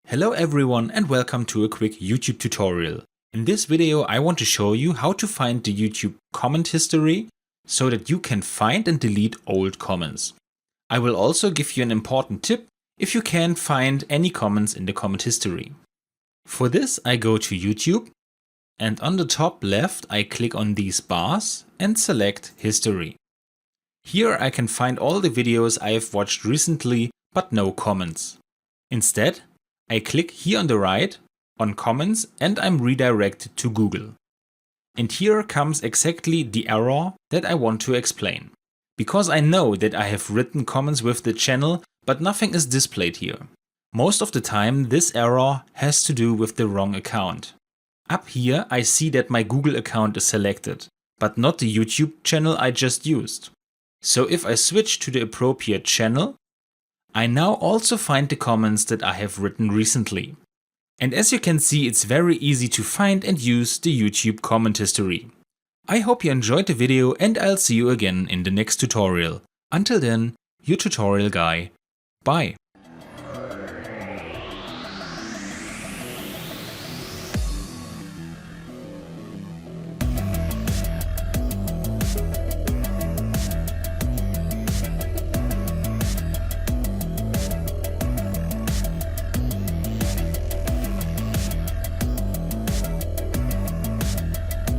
Hello everyone and welcome to a quick YouTube tutorial. In this video I want to show you how to find the YouTube comment history so that you can find and delete old comments. I will also give you an important tip if you can't find any comments in the comment history. For this I go to YouTube and on the top left I click on these bars and select History. Here I can find all the videos I have watched recently but no comments. Instead, I click here on the right on comments and I'm redirected to Google. And here comes exactly the error that I want to explain. Because I know that I have written comments with the channel, but nothing is displayed here. Most of the time this error has to do with the wrong account. Up here I see that my Google account is selected, but not the YouTube channel I just used. So if I switch to the appropriate channel, I now also find the comments that I have written recently. And as you can see, it's very easy to find and use the YouTube comment history. I hope you enjoyed the video and I'll see you again in the next tutorial. Until then, your tutorial guy. Bye.